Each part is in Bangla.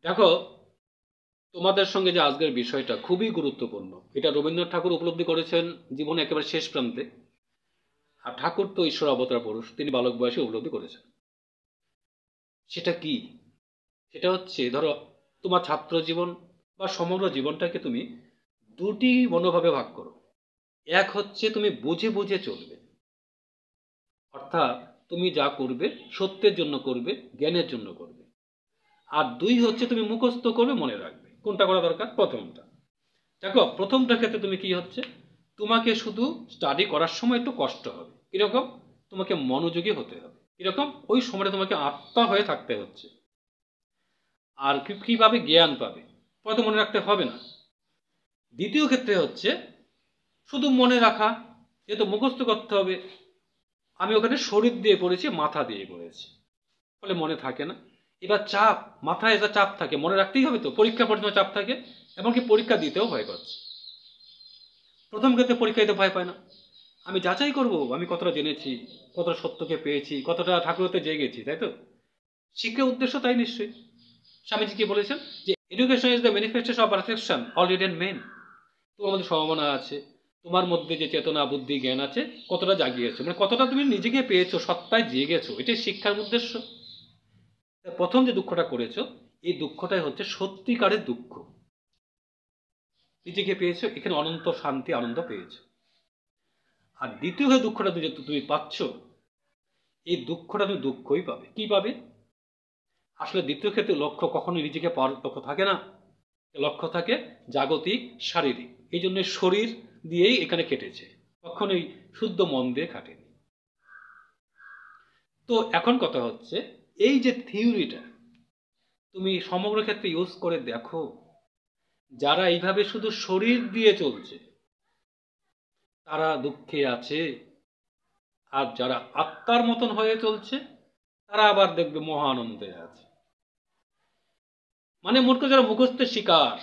দেখো, তোমাদের সঙ্গে যে আজকের বিষয়টা খুবই গুরুত্বপূর্ণ। এটা রবীন্দ্রনাথ ঠাকুর উপলব্ধি করেছেন জীবনে একেবারে শেষ প্রান্তে। আর ঠাকুর তো ঈশ্বর অবতার পুরুষ, তিনি বালক বয়সে উপলব্ধি করেছেন। সেটা কি? সেটা হচ্ছে, ধরো, তোমার ছাত্র জীবন বা সমগ্র জীবনটাকে তুমি দুটি মনোভাবে ভাগ করো। এক হচ্ছে তুমি বুঝে বুঝে চলবে, অর্থাৎ তুমি যা করবে সত্যের জন্য করবে, জ্ঞানের জন্য করবে। আর দুই হচ্ছে তুমি মুখস্থ করবে, মনে রাখবে। কোনটা করা দরকার? প্রথমটা। দেখো, প্রথমটা ক্ষেত্রে তুমি কি হচ্ছে, তোমাকে শুধু স্টাডি করার সময় একটু কষ্ট হবে। কিরকম? তোমাকে মনোযোগী হতে হবে। কিরকম? ওই সময়টা তোমাকে আত্মা হয়ে থাকতে হচ্ছে। আর কিভাবে জ্ঞান পাবে? হয়তো মনে রাখতে হবে না। দ্বিতীয় ক্ষেত্রে হচ্ছে শুধু মনে রাখা, যেহেতু মুখস্থ করতে হবে। আমি ওখানে শরীর দিয়ে পড়েছি, মাথা দিয়ে পড়েছি, ফলে মনে থাকে না। এবার চাপ, মাথায় এটা চাপ থাকে, মনে রাখতেই হবে তো, পরীক্ষা পর্যন্ত চাপ থাকে। এমনকি পরীক্ষা দিতেও ভয় করছে। প্রথম ক্ষেত্রে পরীক্ষা দিতে ভয় পায় না। আমি যাচাই করব আমি কতটা জেনেছি, কতটা সত্যকে পেয়েছি, কতটা ঠাকুরতে জেগেছি, তাই তো? শিক্ষার উদ্দেশ্য তাই নিশ্চয়ই। স্বামীজি কি বলেছেন? যে education is the manifestation of perfection already in men. তোমার মধ্যে সম্ভাবনা আছে, তোমার মধ্যে যে চেতনা, বুদ্ধি, জ্ঞান আছে, কতটা জাগিয়েছো, মানে কতটা তুমি নিজেকে পেয়েছো, সত্তায় জেগেছো, এটাই শিক্ষার উদ্দেশ্য। প্রথম যে দুঃখটা করেছো, এই দুঃখটাই হচ্ছে সত্যিকারের দুঃখ। নিজেকে পেয়েছো, এখানে অনন্ত শান্তি, আনন্দ পেয়েছো। আর দ্বিতীয় যে দুঃখটা তুমি পাচ্ছ, এই দুঃখটা তুমি দুঃখই পাবে। কি পাবে? আসলে দ্বিতীয় ক্ষেত্রে লক্ষ্য কখনোই নিজেকে পাওয়ার লক্ষ্য থাকে না। লক্ষ্য থাকে জাগতিক, শারীরিক। এই জন্য শরীর দিয়েই এখানে কেটেছে, কখনোই শুদ্ধ মন দিয়ে কাটেনি। তো এখন কথা হচ্ছে, এই যে থিওরিটা তুমি সমগ্র ক্ষেত্রে ইউজ করে দেখো, যারা এইভাবে শুধু শরীর দিয়ে চলছে তারা দুঃখে আছে। আর যারা আত্মার মতন হয়ে চলছে তারা আবার দেখবে মহা আনন্দে আছে। মানে মোট কথা, যারা মুখস্থের শিকার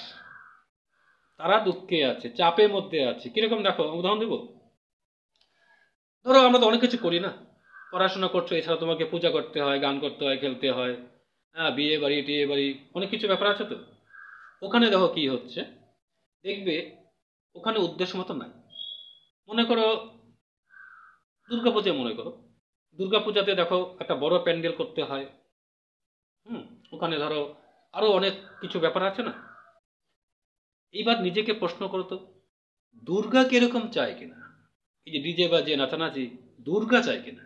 তারা দুঃখে আছে, চাপের মধ্যে আছে। কিরকম? দেখো, উদাহরণ দেবো। ধরো, আমরা তো অনেক কিছু করি না। পড়াশোনা করছো, এছাড়া তোমাকে পূজা করতে হয়, গান করতে হয়, খেলতে হয়। হ্যাঁ, বিয়ে বাড়ি, টিয়ে বাড়ি, অনেক কিছু ব্যাপার আছে তো। ওখানে দেখো কি হচ্ছে, দেখবে ওখানে উদ্দেশ্য মতো নাই। মনে করো দুর্গাপূজা, মনে করো দুর্গাপূজাতে দেখো একটা বড় প্যান্ডেল করতে হয়। হুম। ওখানে ধরো আরো অনেক কিছু ব্যাপার আছে না। এইবার নিজেকে প্রশ্ন করো তো, দুর্গা কিরকম চায় কিনা? এই যে ডিজে বাজে নাচানাচি, দুর্গা চায় কিনা?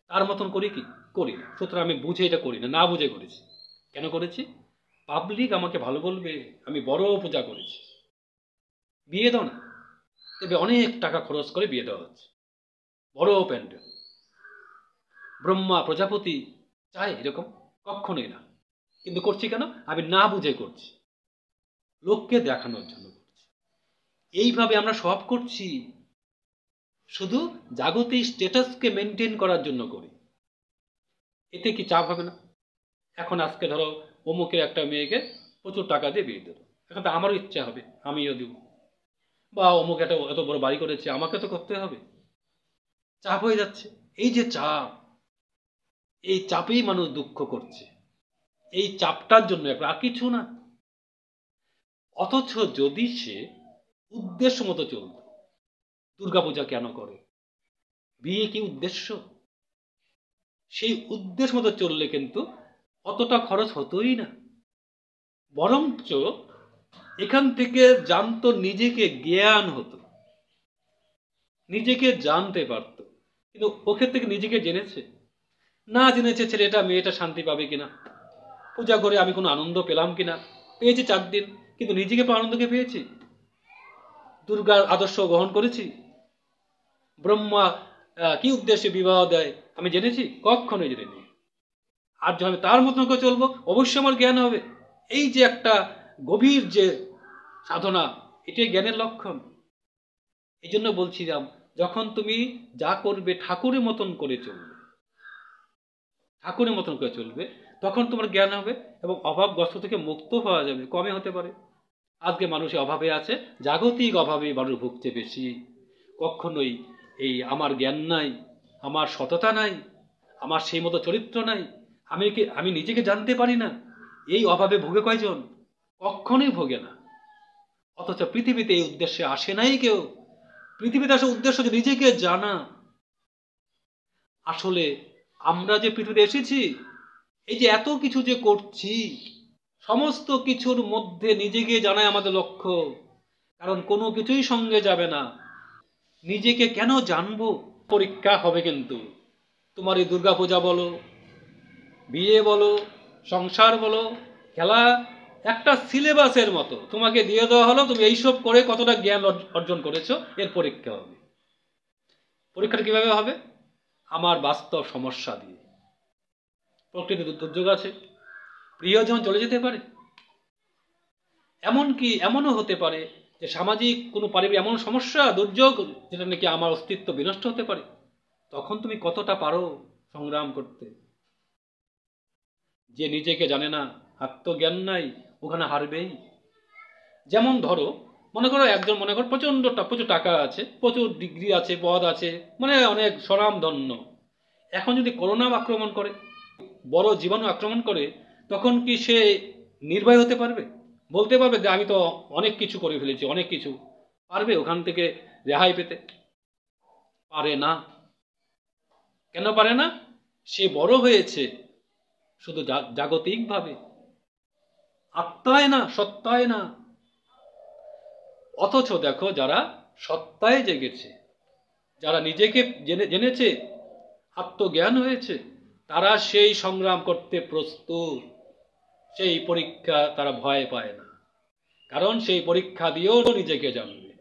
তার মতন করি কি? করি না। সুতরাং আমি বুঝে এটা করি না, না বুঝে করেছি। কেন করেছি? পাবলিক আমাকে ভালো বলবে, আমি বড় পূজা করেছি। বিয়ে দাও না, তবে অনেক টাকা খরচ করে বিয়ে দেওয়া হচ্ছে, বড় প্যান্ডেল। ব্রহ্মা প্রজাপতি চায় এরকম? কখনোই না। কিন্তু করছি কেন? আমি না বুঝে করছি, লোককে দেখানোর জন্য করছি। এইভাবে আমরা সব করছি, শুধু জাগতিক স্ট্যাটাসকে মেনটেন করার জন্য করি। এতে কি চাপ হবে না? এখন আজকে ধরো অমুকের একটা মেয়েকে প্রচুর টাকা দিয়ে বিয়ে দেবো, এখন তো আমারও ইচ্ছা হবে, আমিও দেবো। বা অমুক একটা এত বড় বাড়ি করেছে, আমাকে তো করতে হবে। চাপ হয়ে যাচ্ছে। এই যে চাপ, এই চাপেই মানুষ দুঃখ করছে। এই চাপটার জন্য, আর কিছু না। অথচ যদি সে উদ্দেশ্য মতো চলত, দুর্গাপূজা কেন করে, বিয়ে কি উদ্দেশ্য, সেই উদ্দেশ্য মতো চললে কিন্তু অতটা খরচ হতোই না। বরঞ্চ এখান থেকে জানতো, নিজেকে জ্ঞান হতো, নিজেকে জানতে পারত। কিন্তু ওখান থেকে নিজেকে জেনেছে? না জেনেছে ছেলেটা মেয়েটা শান্তি পাবে কিনা, পূজা করে আমি কোনো আনন্দ পেলাম কিনা। পেয়েছি 4 দিন, কিন্তু নিজেকে আনন্দকে পেয়েছি? দুর্গার আদর্শ গ্রহণ করেছি? ব্রহ্মা কি উদ্দেশ্যে বিবাহ দেয় আমি জেনেছি? কখনোই জেনেছি। আর যখন আমি তার মতন করে চলবো, অবশ্যই আমার জ্ঞান হবে। এই যে একটা গভীর যে সাধনা, এটাই জ্ঞানের লক্ষণ। এই জন্য বলছিলাম, যখন তুমি যা করবে ঠাকুরের মতন করে চলবে, ঠাকুরের মতন করে চলবে, তখন তোমার জ্ঞান হবে এবং অভাবগ্রস্ত থেকে মুক্ত হওয়া যাবে। কমে হতে পারে। আজকে মানুষের অভাবে আছে, জাগতিক অভাবে মানুষ ভুগছে বেশি। কখনোই এই আমার জ্ঞান নাই, আমার সততা নাই, আমার সেই মতো চরিত্র নাই, আমি নিজেকে জানতে পারি না, এই অভাবে ভোগে কয়জন? কখনোই ভোগে না। অথচ পৃথিবীতে এই উদ্দেশ্যে আসে নাই কেউ। পৃথিবীতে আসার উদ্দেশ্য যে নিজেকে জানা। আসলে আমরা যে পৃথিবীতে এসেছি, এই যে এত কিছু যে করছি, সমস্ত কিছুর মধ্যে নিজেকে জানাই আমাদের লক্ষ্য। কারণ কোনো কিছুই সঙ্গে যাবে না। নিজেকে কেন জানবো? পরীক্ষা হবে কিন্তু। তোমার এই দুর্গাপূজা বলো, বিয়ে বলো, সংসার বলো, খেলা, একটা সিলেবাসের মতো তোমাকে দিয়ে দেওয়া হলো, তুমি এইসব করে কতটা জ্ঞান অর্জন করেছো, এর পরীক্ষা হবে। পরীক্ষাটা কিভাবে হবে? আমার বাস্তব সমস্যা দিয়ে। প্রকৃতির দুর্যোগ আছে, প্রিয়জন চলে যেতে পারে, এমনকি এমনও হতে পারে যে সামাজিক কোনো পারিবারিক এমন সমস্যা, দুর্যোগ, যেটা নাকি আমার অস্তিত্ব বিনষ্ট হতে পারে। তখন তুমি কতটা পারো সংগ্রাম করতে? যে নিজেকে জানে না, আত্মজ্ঞান নাই, ওখানে হারবেই। যেমন ধরো, মনে করো একজন, মনে করো প্রচুর টাকা আছে, প্রচুর ডিগ্রি আছে, পদ আছে, মানে অনেক স্বনামধন্য। এখন যদি করোনা আক্রমণ করে, বড় জীবাণু আক্রমণ করে, তখন কি সে নির্ভয় হতে পারবে? বলতে পারবে যে আমি তো অনেক কিছু করে ফেলেছি, অনেক কিছু? পারবে ওখান থেকে রেহাই পেতে? পারে না। কেন পারে না? সে বড় হয়েছে শুধু জাগতিকভাবে, আত্মায় না, সত্তায় না। অথচ দেখো, যারা সত্তায় জেগেছে, যারা নিজেকে জেনেছে, আত্মজ্ঞান হয়েছে, তারা সেই সংগ্রাম করতে প্রস্তুত। সেই পরীক্ষা তারা ভয় পায় না, কারণ সেই পরীক্ষা দিয়েও নিজেকে জানবে।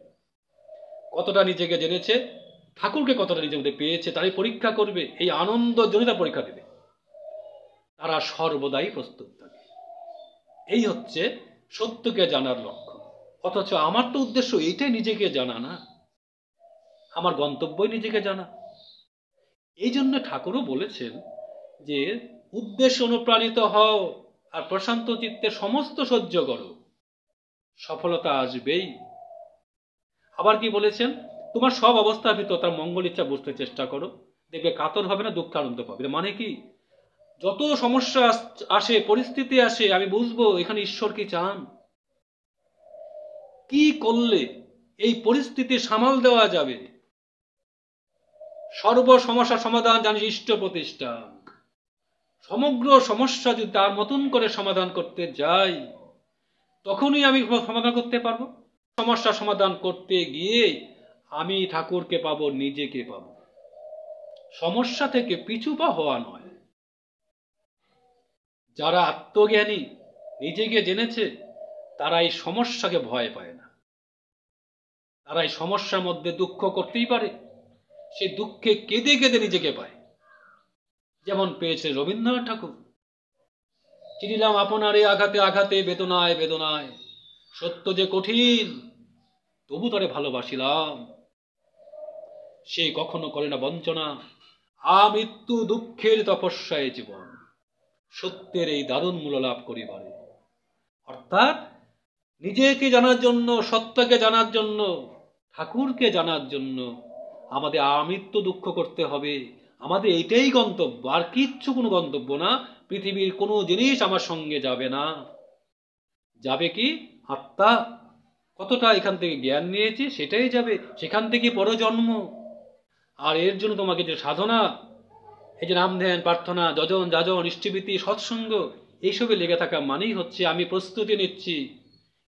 কতটা নিজেকে জেনেছে, ঠাকুরকে কতটা নিজের মধ্যে পেয়েছে, তারাই পরীক্ষা করবে, এই আনন্দ জনিতা পরীক্ষা দেবে। তারা সর্বদাই প্রস্তুত থাকে। এই হচ্ছে সত্যকে জানার লক্ষ্য। অথচ আমার তো উদ্দেশ্য এইটাই, নিজেকে জানা না, আমার গন্তব্যই নিজেকে জানা। এই জন্য ঠাকুরও বলেছেন যে উদ্দেশ্য অনুপ্রাণিত হও আর প্রশান্ত চিত্তে সমস্ত সহ্য করো, সফলতা আসবেই। আবার কি বলেছেন? তোমার সব অবস্থার ভিতর তার মঙ্গল ইচ্ছা বুঝতে চেষ্টা করো, দেখবে কাতর হবে না, দুঃখ আনন্দ পাবে। মানে কি? যত সমস্যা আসে, পরিস্থিতি আসে, আমি বুঝবো এখানে ঈশ্বর কি চান, কি করলে এই পরিস্থিতি সামাল দেওয়া যাবে। সর্ব সমস্যার সমাধান জানিস ইষ্ট প্রতিষ্ঠা। সমগ্র সমস্যা যদি তার মতন করে সমাধান করতে যাই, তখনই আমি সমাধান করতে পারবো। সমস্যা সমাধান করতে গিয়ে আমি ঠাকুরকে পাবো, নিজেকে পাবো। সমস্যা থেকে পিছু পা হওয়া নয়। যারা আত্মজ্ঞানী, নিজেকে জেনেছে, তারা এই সমস্যাকে ভয় পায় না। তারা এই সমস্যার মধ্যে দুঃখ করতেই পারে, সেই দুঃখে কেঁদে কেঁদে নিজেকে পায়। যেমন পেয়েছে রবীন্দ্রনাথ ঠাকুর। চিনিলাম আপনারে আঘাতে আঘাতে, বেদনায় বেদনায়, সত্য যে কঠিন তবু তারে ভালোবাসিলাম। সে কখনো করে না বঞ্চনা, আমৃত্যু দুঃখের তপস্যায় জীবন, সত্যের এই দারুণ মূল্য লাভ করিবারে। অর্থাৎ নিজেকে জানার জন্য, সত্যকে জানার জন্য, ঠাকুরকে জানার জন্য আমাদের আমৃত্যু দুঃখ করতে হবে। আমাদের এইটাই গন্তব্য, আর কিচ্ছু কোনো গন্তব্য না। পৃথিবীর কোনো জিনিস আমার সঙ্গে যাবে না। যাবে কি? আত্মা। কতটা এখান থেকে জ্ঞান নিয়েছি সেটাই যাবে, সেখান থেকে পরজন্ম। আর এর জন্য তোমাকে যে সাধনা, এই যে নাম ধ্যান, প্রার্থনা, যজন যাজন, ইষ্টিবৃত্তি, সৎসঙ্গ, এইসবে লেগে থাকা মানেই হচ্ছে আমি প্রস্তুতি নিচ্ছি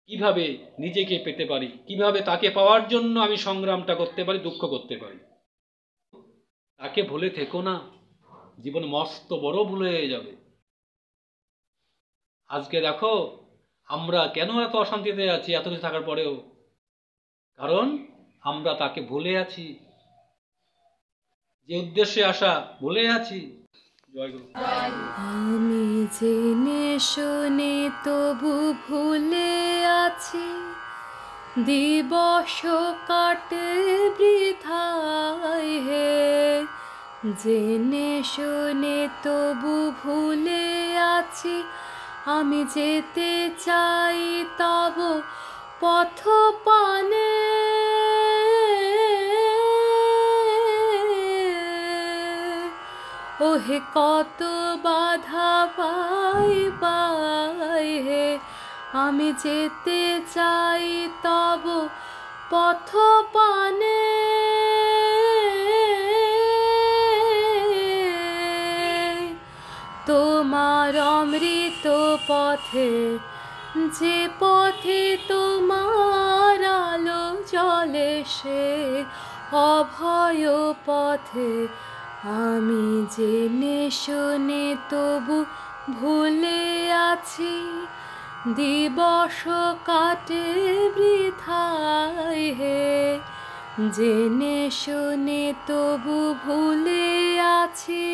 কিভাবে নিজেকে পেতে পারি, কিভাবে তাকে পাওয়ার জন্য আমি সংগ্রামটা করতে পারি, দুঃখ করতে পারি। তাকে ভুলে থেকো না, জীবন মস্ত বড় ভুল হয়ে যাবে। আজকে দেখো আমরা কেন এত অশান্তিতে আছি এত কিছু থাকার পরেও, কারণ আমরা তাকে ভুলে আছি, যে উদ্দেশ্যে আসা ভুলে আছি। জয়গুরু। আমি জেনে শুনে তবু ভুলে আছি, দিবস কাটে বৃথায় হে। জেনে শুনে তবু ভুলে আছি, আমি যেতে চাই তব পথ পানে। ওহে কত বাধা পাই পাই হে, আমি যেতে চাই তব পথ পানে। তোমার অমৃত পথে, যে পথে তোমার আলো জ্বলে, সে অভয় পথে আমি জেনে শুনে তবু ভুলে আছি। দিবস কাটে বৃথায় হে, জেনে শুনে তবু ভুলে আছি।